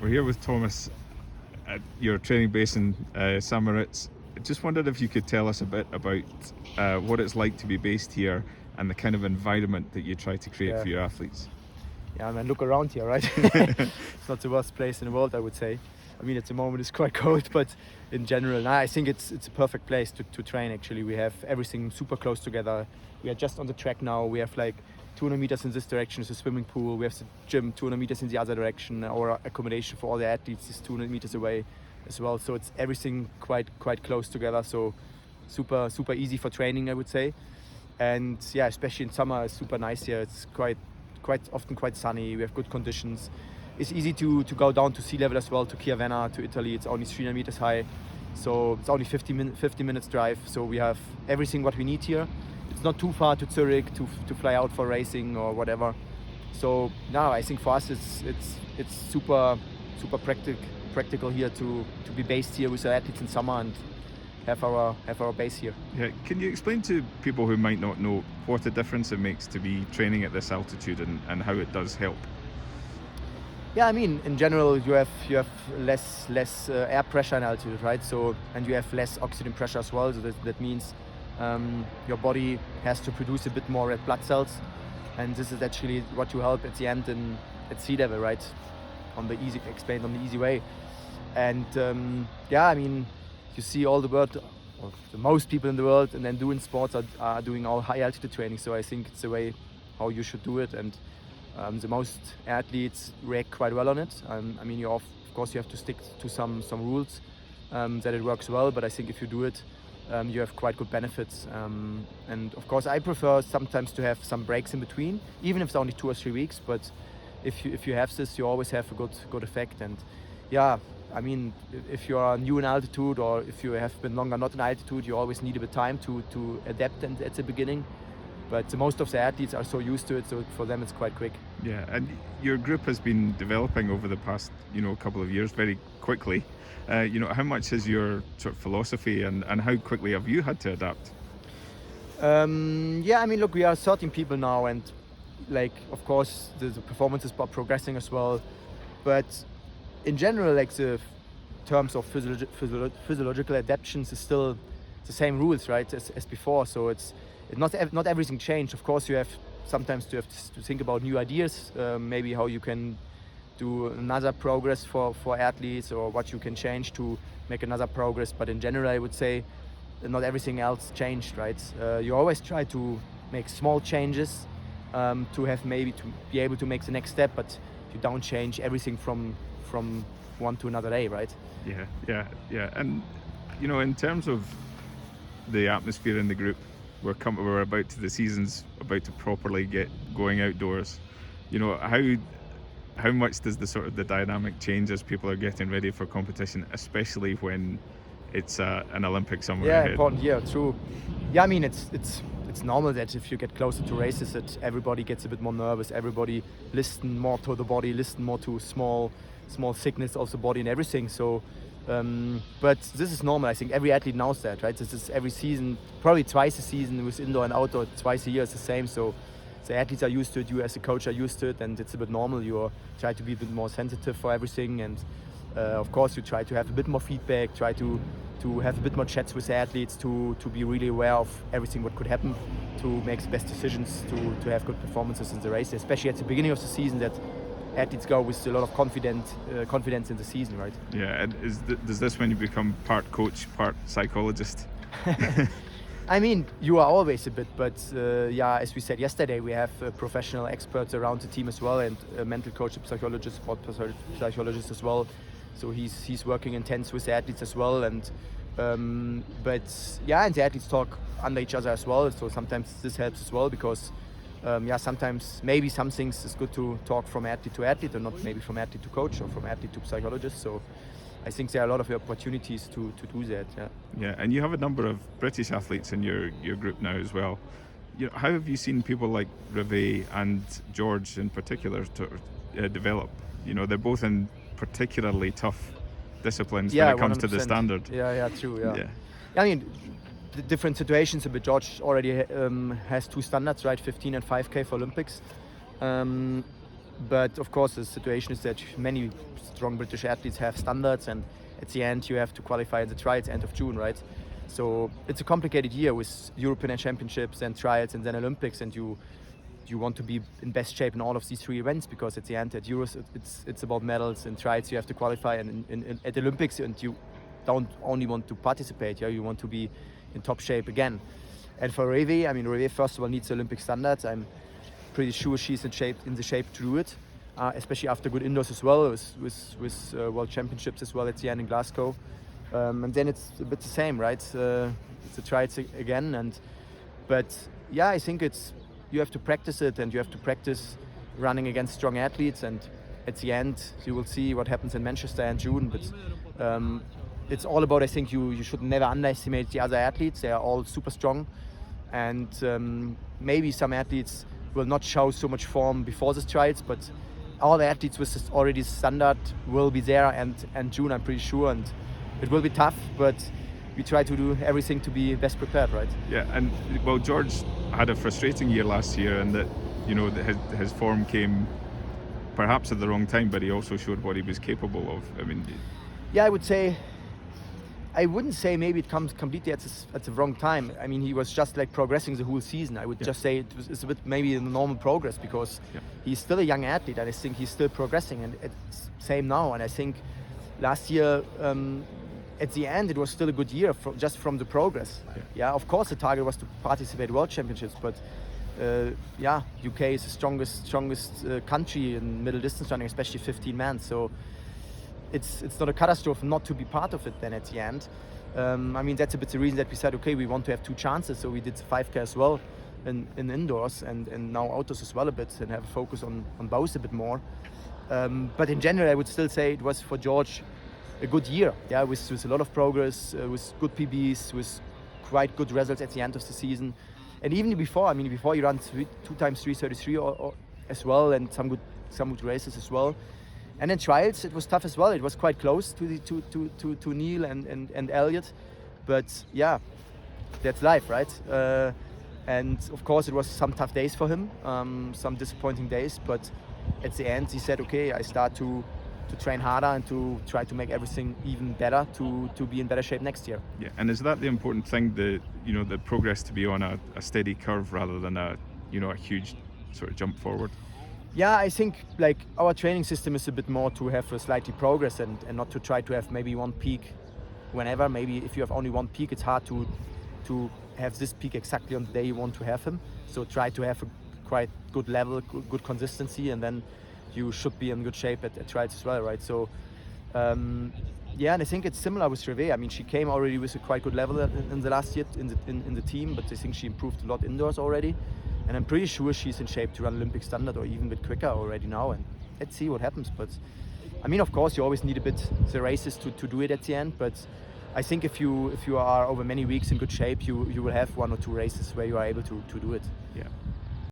We're here with Thomas at your training base in St. Moritz. I just wondered if you could tell us a bit about what it's like to be based here and the kind of environment that you try to create for your athletes. Yeah, I mean, look around here, right? It's not the worst place in the world, I would say. I mean, at the moment it's quite cold, but in general, I think it's a perfect place to train, actually. We have everything super close together. We are just on the track now. We have like 200 meters in this direction is a swimming pool. We have the gym 200 meters in the other direction. Our accommodation for all the athletes is 200 meters away as well. So it's everything quite close together. So super easy for training, I would say. And yeah, especially in summer, it's super nice here. It's quite often quite sunny. We have good conditions. It's easy to go down to sea level as well, to Chiavenna, to Italy. It's only 300 meters high. So it's only 50 minutes drive. So we have everything what we need here. It's not too far to Zurich to fly out for racing or whatever. So now I think for us it's super practical here to be based here with our athletes in summer and have our base here. Yeah, can you explain to people who might not know what a difference it makes to be training at this altitude and how it does help? Yeah, I mean, in general, you have less air pressure in altitude, right? So, and you have less oxygen pressure as well. So that means your body has to produce a bit more red blood cells, and this is actually what you help at the end at sea level, right? Explained on the easy way. And yeah, I mean, you see all the world, or the most people in the world, and then doing sports are doing all high altitude training. So I think it's the way how you should do it, and the most athletes react quite well on it. I mean, of course you have to stick to some rules that it works well, but I think if you do it, you have quite good benefits. And of course I prefer sometimes to have some breaks in between, even if it's only 2 or 3 weeks, but if you have this, you always have a good effect. And yeah, I mean, if you are new in altitude or if you have been longer not in altitude, you always need a bit of time to adapt at the beginning. But most of the athletes are so used to it, so for them it's quite quick. Yeah, and your group has been developing over the past, couple of years very quickly. How much is your sort of philosophy and how quickly have you had to adapt? Yeah, I mean, look, we are 13 people now, and like, of course, the performances are progressing as well. But in general, like the terms of physiological adaptations is still the same rules, right, as before. So it's not everything changed. Of course, you have sometimes to think about new ideas, maybe how you can do another progress for athletes, or what you can change to make another progress. But in general, I would say not everything else changed, right? You always try to make small changes to be able to make the next step, but you don't change everything from one to another day, right? Yeah. And in terms of the atmosphere in the group, the season's about to properly get going outdoors. How much does the dynamic change as people are getting ready for competition, especially when it's an Olympic summer ahead? Important. Yeah, true. Yeah, I mean, it's normal that if you get closer to races, that everybody gets a bit more nervous. Everybody listen more to the body, listen more to small signals of the body and everything. So, but this is normal. I think every athlete knows that, right? This is every season, probably twice a season with indoor and outdoor, twice a year is the same. So the athletes are used to it, you as a coach are used to it, and it's a bit normal. You try to be a bit more sensitive for everything, and of course you try to have a bit more feedback, try to have a bit more chats with the athletes, to be really aware of everything what could happen, to make the best decisions, to have good performances in the race, especially at the beginning of the season, that athletes go with a lot of confidence in the season, right? Yeah, and does this when you become part coach, part psychologist? I mean, you are always a bit, but yeah, as we said yesterday, we have professional experts around the team as well, and a mental coach, a psychologist, sport psychologist as well. So he's working intense with the athletes as well, and but yeah, and the athletes talk under each other as well. So sometimes this helps as well, because sometimes maybe some things is good to talk from athlete to athlete, or not maybe from athlete to coach or from athlete to psychologist. So I think there are a lot of opportunities to do that. Yeah, and you have a number of British athletes in your group now as well. How have you seen people like Rivet and George in particular to develop? They're both in particularly tough disciplines when it comes 100%. To the standard. Yeah, true. Yeah. I mean, the different situations. But George already has 2 standards, right? 15 and 5K for Olympics. But of course, the situation is that many strong British athletes have standards, and at the end you have to qualify in the trials end of June, right? So it's a complicated year with European Championships and trials and then Olympics, and you want to be in best shape in all of these 3 events, because at the end at Euros it's about medals, and trials you have to qualify, and at Olympics and you don't only want to participate, you want to be in top shape again. And for Reve, I mean, Reve first of all needs Olympic standards. I'm pretty sure she's in the shape to do it, especially after good indoors as well, with World Championships as well at the end in Glasgow. And then it's a bit the same, right? It's a trials again, but yeah, I think you have to practice it, and you have to practice running against strong athletes, and at the end you will see what happens in Manchester in June. But it's all about, I think you should never underestimate the other athletes. They are all super strong, and maybe some athletes will not show so much form before the trials, but all the athletes with this already standard will be there, and June, I'm pretty sure, and it will be tough, but we try to do everything to be best prepared, right? Yeah, and well, George had a frustrating year last year, and that his form came perhaps at the wrong time, but he also showed what he was capable of. I mean, yeah, I wouldn't say maybe it comes completely at the wrong time. I mean, he was just like progressing the whole season. I would just say it's a bit maybe a normal progress, because he's still a young athlete, and I think he's still progressing, and it's same now. And I think last year, at the end, it was still a good year just from the progress. Yeah, of course the target was to participate in World Championships, but UK is the strongest country in middle distance running, especially 15 men. So it's not a catastrophe not to be part of it then at the end. I mean, that's a bit the reason that we said, okay, we want to have 2 chances, so we did the 5K as well in indoors, and now outdoors as well a bit, and have a focus on both a bit more. But in general, I would still say it was for George a good year, with a lot of progress, with good PBs, with quite good results at the end of the season. And even before he ran 2 times 3:33 or as well, and some good races as well. And then trials, it was tough as well. It was quite close to Neil and Elliot, but yeah, that's life, right? And of course, it was some tough days for him, some disappointing days. But at the end, he said, "Okay, I start to train harder and to try to make everything even better to be in better shape next year." Yeah, and is that the important thing? The progress to be on a steady curve rather than a huge sort of jump forward. Yeah, I think like our training system is a bit more to have a slightly progress and not to try to have maybe one peak whenever. Maybe if you have only one peak, it's hard to have this peak exactly on the day you want to have him. So try to have a quite good level, good consistency, and then you should be in good shape at trials as well, right? So yeah, and I think it's similar with Reve. I mean, she came already with a quite good level in the last year in the team, but I think she improved a lot indoors already. And I'm pretty sure she's in shape to run Olympic standard or even a bit quicker already now. And let's see what happens. But I mean, of course, you always need a bit the races to do it at the end. But I think if you are over many weeks in good shape, you will have 1 or 2 races where you are able to do it. Yeah.